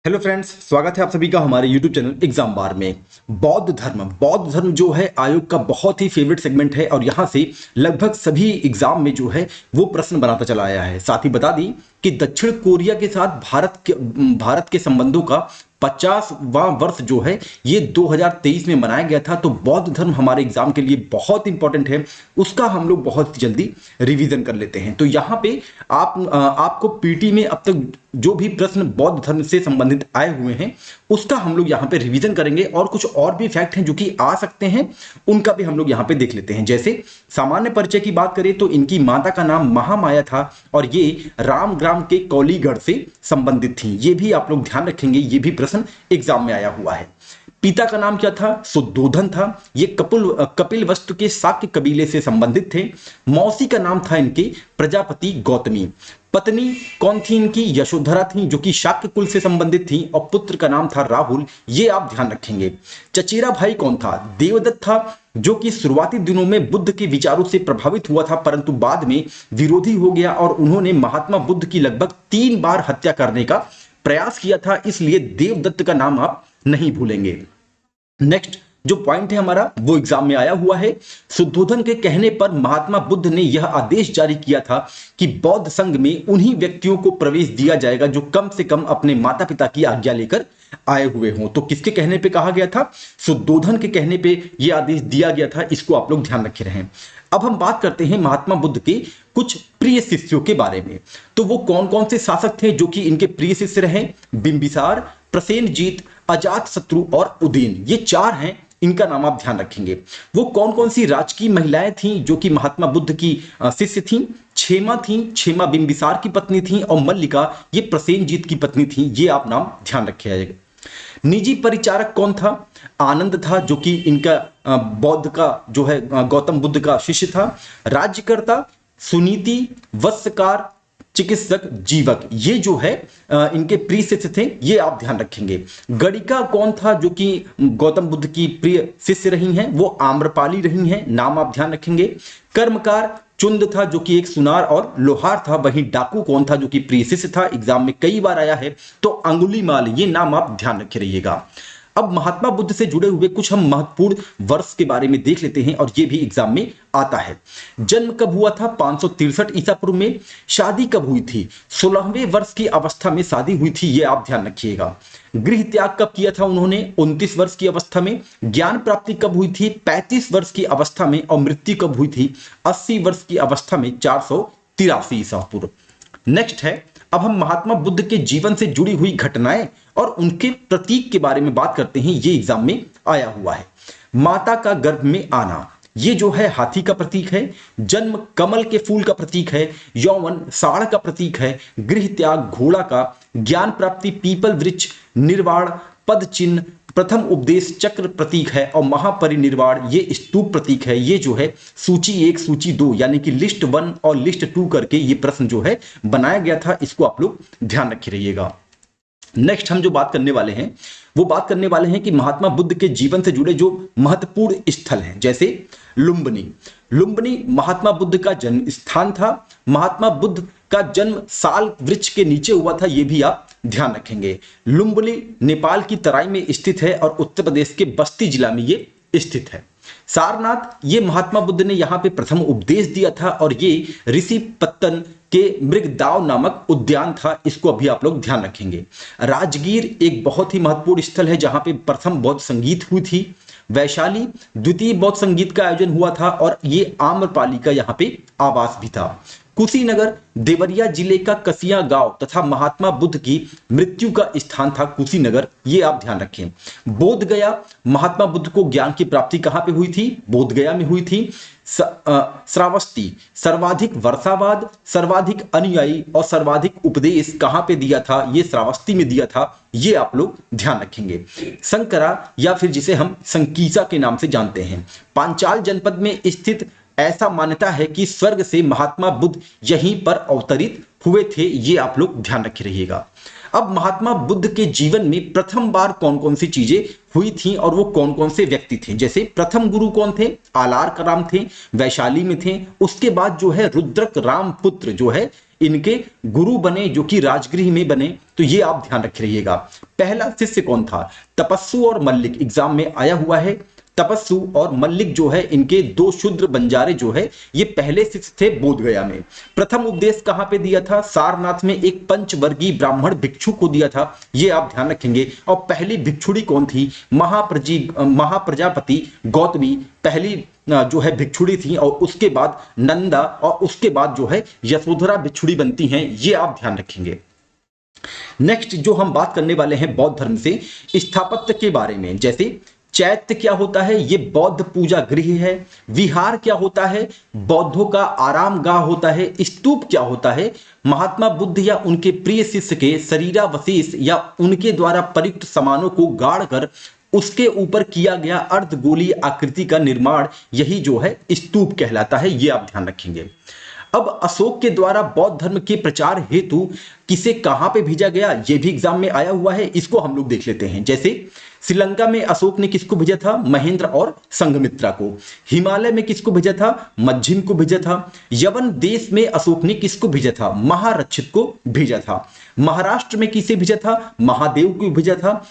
Hello friends, स्वागत है आप सभी का हमारे यूट्यूब चैनल एग्जाम बार में। बौद्ध धर्म जो है आयोग का बहुत ही फेवरेट सेगमेंट है और यहाँ से लगभग सभी एग्जाम में जो है वो प्रश्न बनाता चला आया है। साथ ही बता दी कि दक्षिण कोरिया के साथ भारत के संबंधों का 50वां वर्ष जो है ये 2023 में मनाया गया था। तो बौद्ध धर्म हमारे एग्जाम के लिए बहुत इंपॉर्टेंट है, उसका हम लोग बहुत जल्दी रिवीजन कर लेते हैं। तो यहाँ पे आपको पीटी में अब तक जो भी प्रश्न बौद्ध धर्म से संबंधित आए हुए हैं उसका हम लोग यहाँ पे रिवीजन करेंगे और कुछ और भी फैक्ट हैं जो कि आ सकते हैं, उनका भी हम लोग यहाँ पे देख लेते हैं। जैसे सामान्य परिचय की बात करें तो इनकी माता का नाम महामाया था और ये रामग्राम के कौलीगढ़ से संबंधित थी। ये भी आप लोग ध्यान रखेंगे, ये भी प्रश्न एग्जाम में आया हुआ है। पिता का नाम क्या था? सुद्धोधन था। ये कपिल वस्तु के शाक्य कबीले से संबंधित थे। मौसी का नाम था इनके प्रजापति गौतमी। पत्नी कौन थी इनकी? यशोधरा थी जो कि शाक्य कुल से संबंधित थी और पुत्र का नाम था राहुल। ये आप ध्यान रखेंगे। चचेरा भाई कौन था? देवदत्त था जो कि शुरुआती दिनों में बुद्ध के विचारों से प्रभावित हुआ था परंतु बाद में विरोधी हो गया और उन्होंने महात्मा बुद्ध की लगभग 3 बार हत्या करने का प्रयास किया था, इसलिए देवदत्त का नाम आप नहीं भूलेंगे। नेक्स्ट जो पॉइंट है हमारा वो एग्जाम में आया हुआ है। शुद्धोधन के कहने पर महात्मा बुद्ध ने यह आदेश जारी किया था कि बौद्ध संघ में उन्हीं व्यक्तियों को प्रवेश दिया जाएगा जो कम से कम अपने माता पिता की आज्ञा लेकर आए हुए हों। तो किसके कहने पे कहा गया था? शुद्धोधन के कहने पे यह आदेश दिया गया था। इसको आप लोग ध्यान रखे रहें। अब हम बात करते हैं महात्मा बुद्ध के कुछ प्रिय शिष्यों के बारे में। तो वो कौन कौन से शासक थे जो कि इनके प्रिय शिष्य रहे? बिंबिसार, प्रसेनजीत, अजातशत्रु और उदयन, ये 4 हैं। इनका नाम आप ध्यान रखेंगे। वो कौन कौन सी राजकीय महिलाएं थीं जो कि महात्मा बुद्ध की शिष्य थीं? क्षेमा थीं, क्षेमा बिंबिसार की पत्नी थीं और मल्लिका ये प्रसेनजीत की पत्नी थीं। ये आप नाम ध्यान रखिएगा। निजी परिचारक कौन था? आनंद था जो कि इनका बौद्ध का जो है गौतम बुद्ध का शिष्य था। राज्यकर्ता सुनीति, वत्सकार, चिकित्सक, जीवक, ये जो है इनके प्रिय शिष्य थे। ये आप ध्यान रखेंगे। गणिका कौन था जो कि गौतम बुद्ध की प्रिय शिष्य रही हैं? वो आम्रपाली रही हैं। नाम आप ध्यान रखेंगे। कर्मकार चुंद था जो कि एक सुनार और लोहार था। वहीं डाकू कौन था जो कि प्रिय शिष्य था? एग्जाम में कई बार आया है। तो अंगुलीमाल, ये नाम आप ध्यान रखे रहिएगा। अब महात्मा बुद्ध से जुड़े हुए कुछ हम महत्वपूर्ण वर्ष के बारे में देख लेते हैं और ये भी एग्जाम में आता है। जन्म कब हुआ था? 563 ईसा पूर्व में। शादी कब हुई थी? 16वें वर्ष की अवस्था में शादी हुई थी। ये आप ध्यान रखिएगा। गृह त्याग कब किया था उन्होंने? 29 वर्ष की अवस्था में। ज्ञान प्राप्ति कब हुई थी? 35 वर्ष की अवस्था में। और मृत्यु कब हुई थी? 80 वर्ष की अवस्था में, 483 ईसा पूर्व। नेक्स्ट है, अब हम महात्मा बुद्ध के जीवन से जुड़ी हुई घटनाएं और उनके प्रतीक के बारे में बात करते हैं। ये एग्जाम में आया हुआ है। माता का गर्भ में आना, ये जो है हाथी का प्रतीक है। जन्म कमल के फूल का प्रतीक है। यौवन साड़ का प्रतीक है। गृह त्याग घोड़ा का। ज्ञान प्राप्ति पीपल वृक्ष। निर्वाण पद चिन्ह। प्रथम उपदेश चक्र प्रतीक है और महापरिनिर्वाण ये स्तूप प्रतीक है। ये जो है सूची 1 सूची 2 यानी कि लिस्ट 1 और लिस्ट 2 करके ये प्रश्न जो है बनाया गया था। इसको आप लोग ध्यान रखे रहिएगा। नेक्स्ट हम जो बात करने वाले हैं वो बात करने वाले हैं कि महात्मा बुद्ध के जीवन से जुड़े जो महत्वपूर्ण स्थल हैं। जैसे लुम्बिनी। लुम्बिनी महात्मा बुद्ध का जन्म स्थान था। महात्मा बुद्ध का जन्म साल वृक्ष के नीचे हुआ था। यह भी आप ध्यान रखेंगे। लुम्बिनी नेपाल की तराई में स्थित है और उत्तर प्रदेश के बस्ती जिला में ये स्थित है। सारनाथ, ये महात्मा बुद्ध ने यहाँ पे प्रथम उपदेश दिया था और ये ऋषि पत्तन के मृगदाव नामक उद्यान था। इसको अभी आप लोग ध्यान रखेंगे। राजगीर एक बहुत ही महत्वपूर्ण स्थल है जहां पे प्रथम बौद्ध संगीत हुई थी। वैशाली द्वितीय बौद्ध संगीत का आयोजन हुआ था और ये आम्रपाली का यहाँ पे आवास भी था। कुशीनगर देवरिया जिले का कसिया गांव तथा महात्मा बुद्ध की मृत्यु का स्थान था कुशीनगर। ये आप ध्यान रखें। बोध गया, महात्मा बुद्ध को ज्ञान की प्राप्ति कहां पे हुई थी? बोध गया में हुई थी। श्रावस्ती, सर्वाधिक वर्षावाद, सर्वाधिक अनुयायी और सर्वाधिक उपदेश कहां पे दिया था? ये श्रावस्ती में दिया था। ये आप लोग ध्यान रखेंगे। संकरा या फिर जिसे हम संकीसा के नाम से जानते हैं, पांचाल जनपद में स्थित। ऐसा मान्यता है कि स्वर्ग से महात्मा बुद्ध यहीं पर अवतरित हुए थे। ये आप लोग ध्यान रखे रहिएगा। अब महात्मा बुद्ध के जीवन में प्रथम बार कौन कौन सी चीजें हुई थी और वो कौन कौन से व्यक्ति थे। जैसे प्रथम गुरु कौन थे, आलार राम थे, वैशाली में थे। उसके बाद जो है रुद्रक राम पुत्र जो है इनके गुरु बने, जो कि राजगृह में बने। तो ये आप ध्यान रख रहिएगा। पहला शिष्य कौन था, तपस्सु और मल्लिक, एग्जाम में आया हुआ है। तपस्सु और मल्लिक जो है इनके दो शूद्र बंजारे जो है ये पहले शिष्य थे बोधगया में। प्रथम उपदेश कहां पे दिया था, सारनाथ में एक पंचवर्गीय ब्राह्मण भिक्षु को दिया था, ये आप ध्यान रखेंगे। और पहली भिक्षुड़ी कौन थी, महाप्रजापति गौतमी पहली जो है भिक्षुड़ी थी, और उसके बाद नंदा और उसके बाद जो है यशोधरा भिक्षुड़ी बनती हैं, ये आप ध्यान रखेंगे। नेक्स्ट जो हम बात करने वाले हैं बौद्ध धर्म से स्थापत्य के बारे में। जैसे चैत्य क्या होता है, ये बौद्ध पूजा गृह है। विहार क्या होता है, बौद्धों का आराम गाह होता है। स्तूप क्या होता है, महात्मा बुद्ध या उनके प्रिय शिष्य के शरीरावशेष या उनके द्वारा प्रयुक्त सामानों को गाड़ कर उसके ऊपर किया गया अर्धगोलीय आकृति का निर्माण, यही जो है स्तूप कहलाता है, ये आप ध्यान रखेंगे। अब अशोक के द्वारा बौद्ध धर्म के प्रचार हेतु किसे कहां पे भेजा गया, यह भी एग्जाम में आया हुआ है, इसको हम लोग देख लेते हैं। जैसे श्रीलंका में अशोक ने किसको भेजा था, महेंद्र और संघमित्रा को। हिमालय में किसको भेजा था, मध्यम को भेजा था। यवन देश में अशोक ने किसको भेजा था, महारक्षित को भेजा था। महाराष्ट्र में किसे भेजा था, महादेव को भेजा था।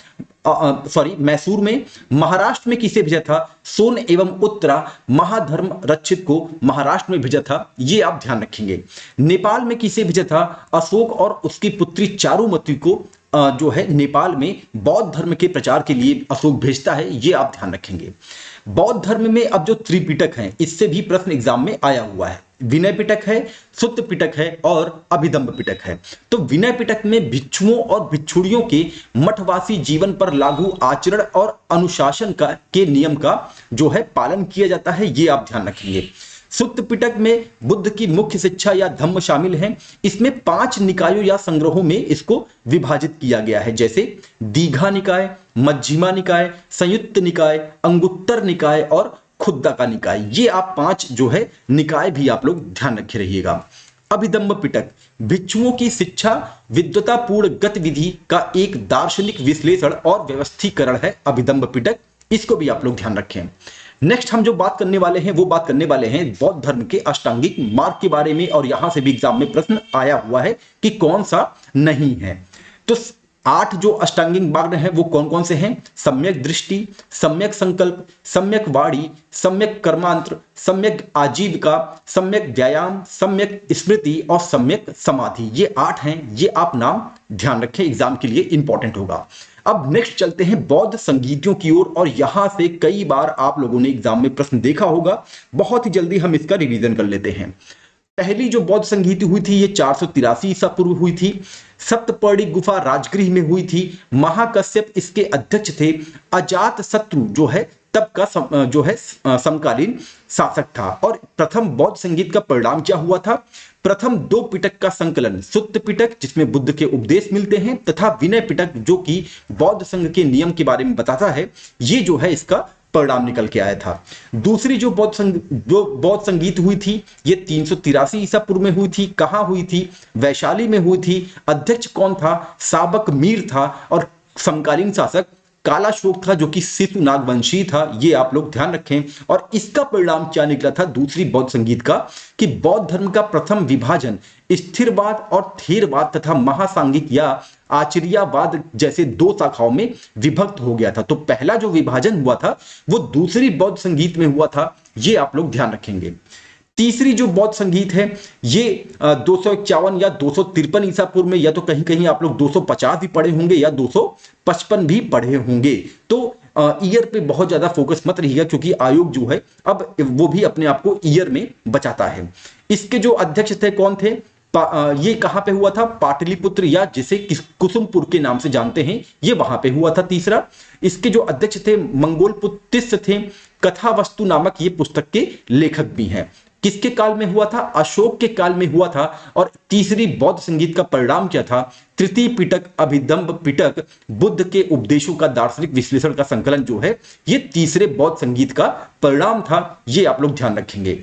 मैसूर में। महाराष्ट्र में किसे भेजा था, सोन एवं उत्तरा महाधर्म रक्षित को महाराष्ट्र में भेजा था, ये आप ध्यान रखेंगे। नेपाल में किसे भेजा था, अशोक और उसकी पुत्री चारुमती को जो है नेपाल में बौद्ध धर्म के प्रचार के लिए अशोक भेजता है, ये आप ध्यान रखेंगे। बौद्ध धर्म में अब जो त्रिपिटक हैं, इससे भी प्रश्न एग्जाम में आया हुआ है। विनय पिटक है, सुत्त पिटक है और अभिधम्म पिटक है। तो विनय पिटक में भिक्षुओं और भिक्षुड़ियों के मठवासी जीवन पर लागू आचरण और अनुशासन के नियम का जो है पालन किया जाता है, ये आप ध्यान रखेंगे। सुत्त पिटक में बुद्ध की मुख्य शिक्षा या धम्म शामिल है। इसमें 5 निकायों या संग्रहों में इसको विभाजित किया गया है। जैसे दीघा निकाय, मध्यमा निकाय, संयुक्त निकाय, अंगुत्तर निकाय और खुद्दा का निकाय, ये आप 5 जो है निकाय भी आप लोग ध्यान रखे रहिएगा। अभिधम्म पिटक भिक्षुओं की शिक्षा विद्वतापूर्ण गतिविधि का एक दार्शनिक विश्लेषण और व्यवस्थीकरण है अभिधम्म पिटक, इसको भी आप लोग ध्यान रखें। नेक्स्ट हम जो बात करने वाले हैं वो बात करने वाले हैं बौद्ध धर्म के अष्टांगिक मार्ग के बारे में, और यहां से भी एग्जाम में प्रश्न आया हुआ है कि कौन सा नहीं है। तो 8 जो अष्टांगिक मार्ग हैं वो कौन कौन से हैं, सम्यक दृष्टि, सम्यक संकल्प, सम्यक वाणी, सम्यक कर्मांत्र, सम्यक आजीविका, सम्यक व्यायाम, सम्यक स्मृति और सम्यक समाधि, ये 8 हैं। ये आप नाम ध्यान रखें, एग्जाम के लिए इंपॉर्टेंट होगा। अब नेक्स्ट चलते हैं बौद्ध संगीतियों की ओर, और यहां से कई बार आप लोगों ने एग्जाम में प्रश्न देखा होगा, बहुत ही जल्दी हम इसका रिवीजन कर लेते हैं। पहली जो बौद्ध संगीति हुई थी ये 483 ईसा पूर्व हुई थी। सप्तपर्णी गुफा राजगृह में हुई थी। महाकश्यप इसके अध्यक्ष थे। अजात शत्रु जो है तब का जो है समकालीन शासक था। और प्रथम बौद्ध संगीत का परिणाम क्या हुआ था, प्रथम 2 पिटक का संकलन, सुत्त पिटक जिसमें बुद्ध के उपदेश मिलते हैं, तथा विनय पिटक जो कि बौद्ध संघ के नियम के बारे में बताता है, ये जो है इसका परिणाम निकल के आया था। दूसरी जो बौद्ध संगीत हुई थी ये 383 ईसा पूर्व में हुई थी। कहां हुई थी, वैशाली में हुई थी। अध्यक्ष कौन था, साबक मीर था। और समकालीन शासक कालाशोक था जो कि शिशु नागवंशी था, ये आप लोग ध्यान रखें। और इसका परिणाम क्या निकला था दूसरी बौद्ध संगीत का, कि बौद्ध धर्म का प्रथम विभाजन स्थिरवाद और थेरवाद तथा महासांगिक या आचर्यवाद जैसे 2 शाखाओं में विभक्त हो गया था। तो पहला जो विभाजन हुआ था वो दूसरी बौद्ध संगीत में हुआ था, ये आप लोग ध्यान रखेंगे। तीसरी जो बौद्ध संगीत है ये 251 या 253 ईसा पूर्व में, या तो कहीं कहीं आप लोग 250 भी पढ़े होंगे या 255 भी पढ़े होंगे। तो ईयर पे बहुत ज्यादा फोकस मत रहिएगा, क्योंकि आयोग जो है अब वो भी अपने आप को ईयर में बचाता है। इसके जो अध्यक्ष थे कौन थे, ये कहां पे हुआ था, पाटलिपुत्र या जिसे कुसुमपुर के नाम से जानते हैं, ये वहां पे हुआ था। तीसरा इसके जो अध्यक्ष थे मंगोलपुत्तिस थे। कथा वस्तु नामक ये पुस्तक के लेखक भी हैं। किसके काल में हुआ था, अशोक के काल में हुआ था। और तीसरी बौद्ध संगीत का परिणाम क्या था, तृतीय पिटक अभिधम्म पिटक बुद्ध के उपदेशों का दार्शनिक विश्लेषण का संकलन जो है ये तीसरे बौद्ध संगीत का परिणाम था, ये आप लोग ध्यान रखेंगे।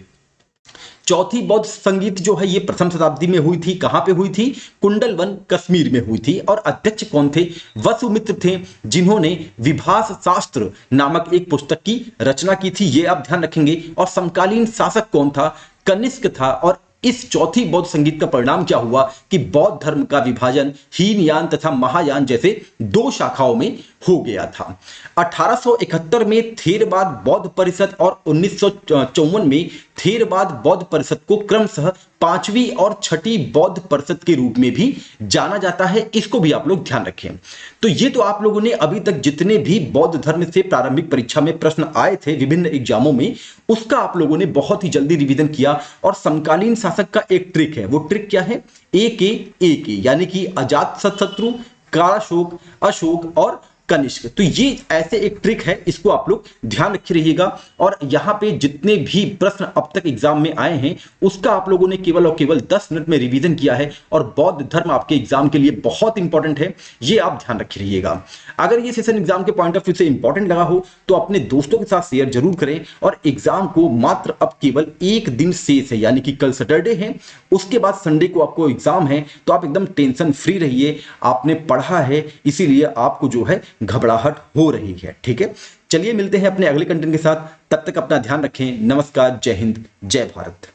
चौथी बौद्ध संगीत जो है ये प्रथम शताब्दी में हुई थी। कहां पे हुई थी? कुंडलवन कश्मीर में हुई थी। और अध्यक्ष कौन थे? वसुमित्र थे, जिन्होंने विभास शास्त्र नामक एक पुस्तक की रचना की थी, ये आप ध्यान रखेंगे। और समकालीन शासक कौन था? कनिष्क था। और इस चौथी बौद्ध संगीत का परिणाम क्या हुआ कि बौद्ध धर्म का विभाजन हीनयान तथा महायान जैसे दो शाखाओं में हो गया था। 1871 में थेरवाद बौद्ध परिषद और 1954 में थेरवाद बौद्ध परिषद को क्रमशः पांचवी और छठी बौद्ध परिषद के रूप में भी जाना जाता है। इसको भी आप लोग ध्यान रखें। तो ये तो आप लोगों ने अभी तक जितने भी बौद्ध धर्म से प्रारंभिक परीक्षा में प्रश्न आए थे विभिन्न एग्जामों में, उसका आप लोगों ने बहुत ही जल्दी रिवीजन किया। और समकालीन शासक का एक ट्रिक है, वो ट्रिक क्या है? ए के यानी कि अजातशत्रु, कालाशोक, अशोक और कनिष्क। तो ये ऐसे एक ट्रिक है, इसको आप लोग ध्यान रखे रहिएगा। और यहां पे जितने भी प्रश्न अब तक एग्जाम में आए हैं उसका आप लोगों ने केवल और केवल 10 मिनट में रिवीजन किया है। और बौद्ध धर्म आपके एग्जाम के लिए बहुत इंपॉर्टेंट है, ये आप ध्यान रखे रहिएगा। अगर ये सेशन एग्जाम के पॉइंट ऑफ व्यू से इंपॉर्टेंट लगा हो तो अपने दोस्तों के साथ शेयर जरूर करें। और एग्जाम को मात्र अब केवल एक दिन शेष है, यानी कि कल सैटरडे है, उसके बाद संडे को आपको एग्जाम है। तो आप एकदम टेंशन फ्री रहिए, आपने पढ़ा है इसीलिए आपको जो है घबराहट हो रही है। ठीक है, चलिए मिलते हैं अपने अगले कंटेंट के साथ। तब तक अपना ध्यान रखें। नमस्कार, जय हिंद, जय भारत।